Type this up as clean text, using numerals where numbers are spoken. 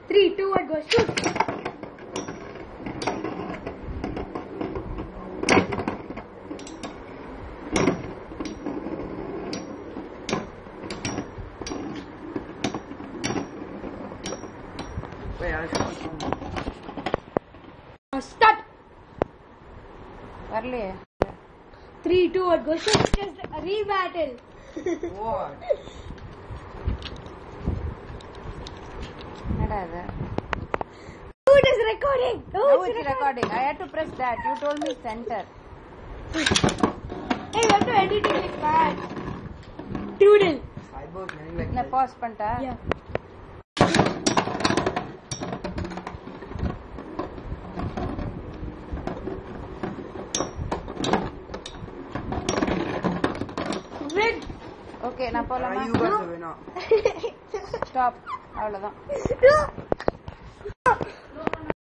3, 2, 1, go shoot. Start. Early. 3, 2, 1, go shoot. Just rebattle. What? Oh, it is recording. Now it's recording. I had to press that. You told me center. Hey, you have to edit it like that. Doodle. Cyborg like Na pause panta. Yeah. Win. Okay, na polama. you guys are winner. Stop. அவ்வளவுதான். No.